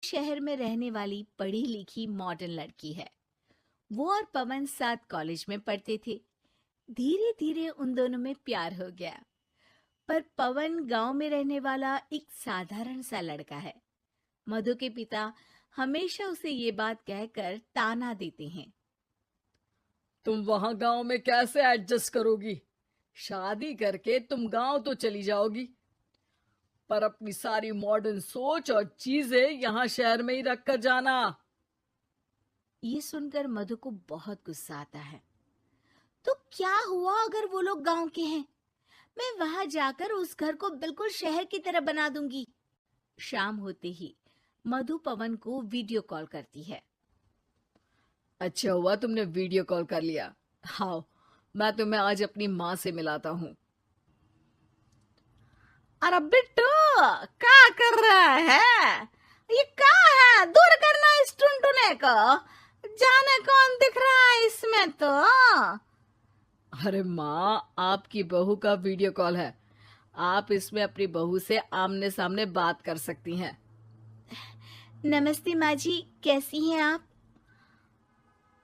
शहर में रहने वाली पढ़ी लिखी मॉडर्न लड़की है। वो और पवन साथ कॉलेज में पढ़ते थे। धीरे धीरे उन दोनों में प्यार हो गया। पर पवन गांव में रहने वाला एक साधारण सा लड़का है। मधु के पिता हमेशा उसे ये बात कहकर ताना देते हैं। तुम वहां गांव में कैसे एडजस्ट करोगी? शादी करके तुम गांव तो चली जाओगी, पर अपनी सारी मॉडर्न सोच और चीजें यहाँ शहर में ही रख कर जाना। ये सुनकर मधु को बहुत गुस्सा आता है। तो क्या हुआ अगर वो लोग गांव के हैं? मैं वहां जाकर उस घर को बिल्कुल शहर की तरह बना दूंगी। शाम होते ही मधु पवन को वीडियो कॉल करती है। अच्छा हुआ तुमने वीडियो कॉल कर लिया। हाँ, मैं तुम्हें आज अपनी माँ से मिलाता हूँ। अरे बिट्टू, क्या कर रहा है? ये क्या है? दूर करना इस टुनटुने को। जाने कौन दिख रहा है इसमें तो। अरे माँ, आपकी बहू का वीडियो कॉल है। आप इसमें अपनी बहू से आमने सामने बात कर सकती हैं। नमस्ते माँ जी, कैसी हैं आप?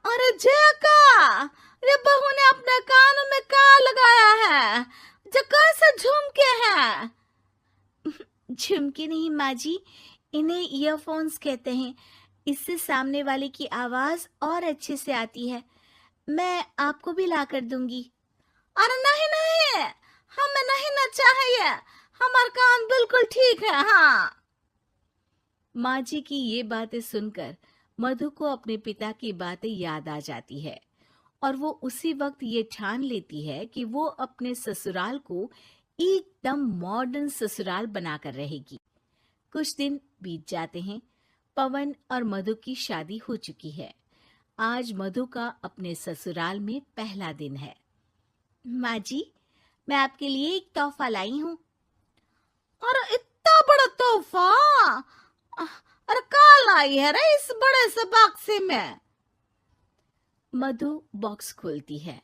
अरे जका, ये बहू ने अपने कानों में क्या लगाया है? जका से झुमके हैं। झुमके नहीं माँ जी, इन्हें ईयरफोन्स कहते हैं। इससे सामने वाले की आवाज और अच्छे से आती है। मैं आपको भी ला कर दूंगी। अरे नहीं नहीं, हमें नहीं ना चाहिए। हमारे कान बिल्कुल ठीक है। हाँ। माँ जी की ये बातें सुनकर मधु को अपने पिता की बातें याद आ जाती है और वो उसी वक्त ये ठान लेती है कि वो अपने ससुराल को एकदम मॉडर्न ससुराल बनाकर रहेगी। कुछ दिन बीत जाते हैं। पवन और मधु की शादी हो चुकी है। आज मधु का अपने ससुराल में पहला दिन है। माँ जी, मैं आपके लिए एक तोहफा लाई हूँ। अरे इतना बड़ा तोहफा! अरे क्या लाई है रे इस बड़े से बक्से में? मधु बॉक्स खोलती है।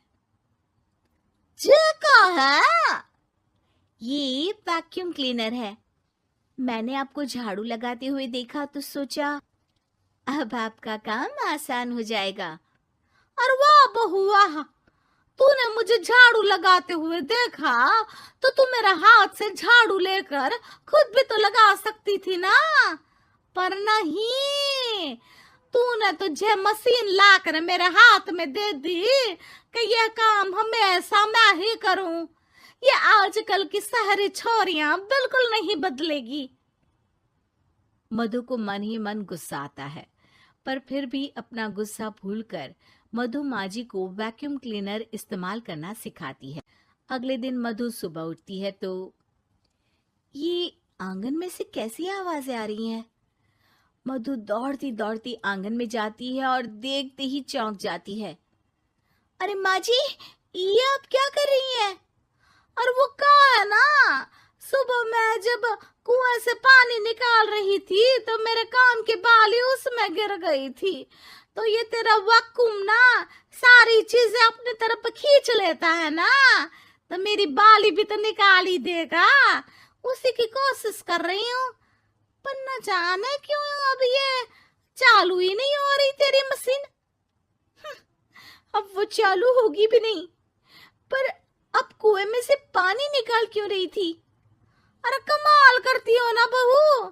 ये क्या है? ये वैक्यूम क्लीनर है। मैंने आपको झाड़ू लगाते हुए देखा तो सोचा अब आपका काम आसान हो जाएगा। अरे वाह बहू वाह, तूने मुझे झाड़ू लगाते हुए देखा तो तू मेरा हाथ से झाड़ू लेकर खुद भी तो लगा सकती थी ना। पर नहीं, तूने तुझे मशीन लाकर मेरे हाथ में दे दी कि यह काम हमेशा मैं ही करूं। ये आजकल की शहरी छोरियां बिल्कुल नहीं बदलेगी। मधु को मन ही मन गुस्सा आता है, पर फिर भी अपना गुस्सा भूलकर मधु माँ जी को वैक्यूम क्लीनर इस्तेमाल करना सिखाती है। अगले दिन मधु सुबह उठती है तो ये आंगन में से कैसी आवाजें आ रही हैं? मधु दौड़ती दौड़ती आंगन में जाती है और देखते ही चौंक जाती है। अरे माँ जी, ये आप क्या कर रही हैं? और वो कहा है ना, सुबह मैं जब कुआं से पानी निकाल रही थी तो मेरे कान की बाली उसमें गिर गई थी। तो ये तेरा वैक्यूम ना सारी चीजें अपनी तरफ खींच लेता है ना, तो मेरी बाली भी तो निकाल ही देगा। उसी की कोशिश कर रही हूँ, पर न जाने क्यों अब ये चालू ही नहीं हो रही तेरी मशीन। अब वो चालू होगी भी नहीं। पर अब कुएं में से पानी निकाल क्यों रही थी? अरे कमाल करती हो ना बहू।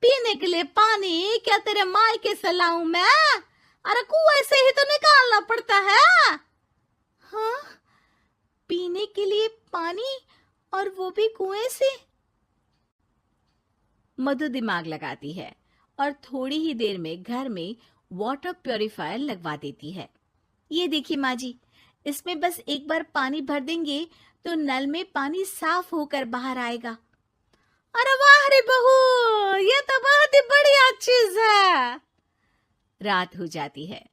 पीने के लिए पानी क्या तेरे मायके से लाऊं मैं? अरे कुएं से ही तो निकालना पड़ता है। हाँ, पीने के लिए पानी, और वो भी कुएं से। मधु दिमाग लगाती है और थोड़ी ही देर में घर में वाटर प्योरीफायर लगवा देती है। ये देखिए माँ जी, इसमें बस एक बार पानी भर देंगे तो नल में पानी साफ होकर बाहर आएगा। अरे वाह रे बहू, ये तो बहुत ही बढ़िया चीज है। रात हो जाती है।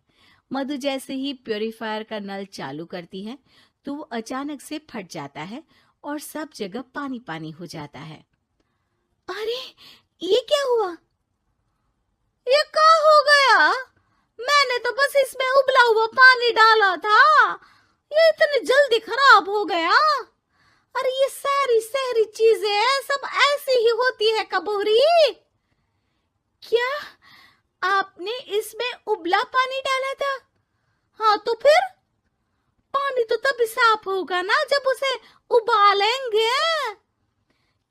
मधु जैसे ही प्योरीफायर का नल चालू करती है तो वो अचानक से फट जाता है और सब जगह पानी पानी हो जाता है। अरे ये क्या हुआ? ये क्या हो गया? मैंने तो बस इसमें उबला हुआ पानी डाला था, ये इतनी जल्दी खराब हो गया। अरे ये सारी शहरी चीजें सब ऐसी ही होती है कबूरी। क्या आपने इसमें उबला पानी डाला था? हाँ तो फिर पानी तो तभी साफ होगा ना जब उसे उबालेंगे।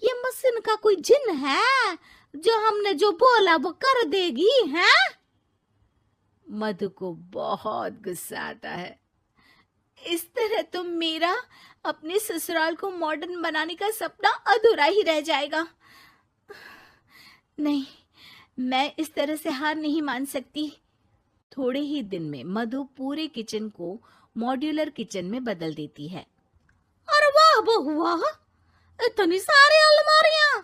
ये मशीन का कोई जिन है जो हमने जो बोला वो कर देगी है? मधु को बहुत गुस्सा आता है। इस तरह तो मेरा अपने ससुराल को मॉडर्न बनाने का सपना अधूरा ही रह जाएगा। नहीं, मैं इस तरह से हार नहीं मान सकती। थोड़े ही दिन में मधु पूरे किचन को मॉड्यूलर किचन में बदल देती है। अरे वाह बहुआ, इतनी सारी अलमारियां!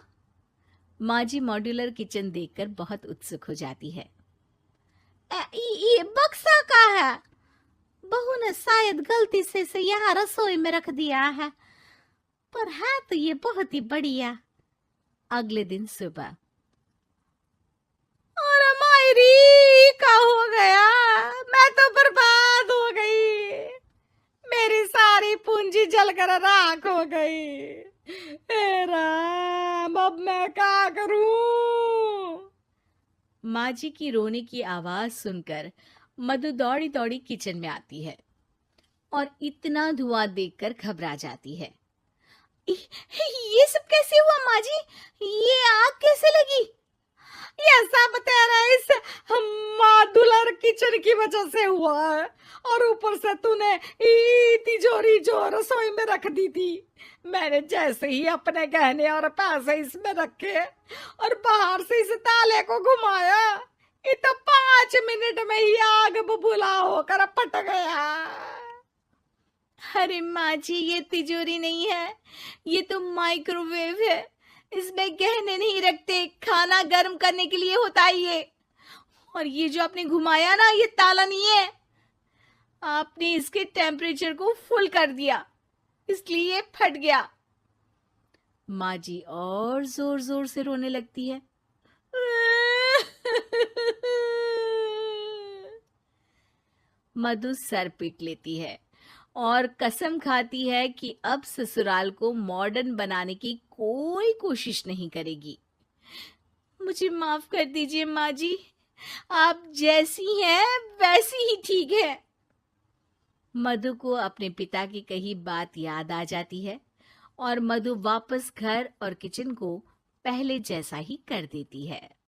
माँ जी मॉड्यूलर किचन देखकर बहुत उत्सुक हो जाती है। ये बक्सा का है। बहू ने शायद गलती से इसे यहाँ रसोई में रख दिया है, पर है तो ये बहुत ही बढ़िया। अगले दिन सुबह, अरे मायरी का हो गया, मैं तो बर्बाद हो गई, मेरी सारी पूंजी जलकर राख हो गई। हे राम, अब मैं क्या करूं? माँ जी की रोने की आवाज सुनकर मधु दौड़ी दौड़ी किचन में आती है और इतना धुआं देखकर घबरा जाती है। ये सब कैसे हुआ माँ जी? ये आग कैसे लगी? ये सब तेरा इस मॉड्यूलर किचन की वजह से हुआ है, और ऊपर से तूने तिजोरी जो रसोई में रख दी थी, मैंने जैसे ही अपने गहने और पैसे इसमें रखे और बाहर से इस ताले को घुमाया, ये तो 5 मिनट में ही आग बबूला होकर फट गया। अरे माँ जी, ये तिजोरी नहीं है, ये तो माइक्रोवेव है। इसमें गहने नहीं रखते, खाना गर्म करने के लिए होता है ये। और ये जो आपने घुमाया ना, ये ताला नहीं है, आपने इसके टेम्परेचर को फुल कर दिया, इसलिए ये फट गया। माँ जी और जोर जोर से रोने लगती है। मधु सर पीट लेती है और कसम खाती है कि अब ससुराल को मॉडर्न बनाने की कोई कोशिश नहीं करेगी। मुझे माफ कर दीजिए माँ जी, आप जैसी हैं वैसी ही ठीक है। मधु को अपने पिता की कही बात याद आ जाती है और मधु वापस घर और किचन को पहले जैसा ही कर देती है।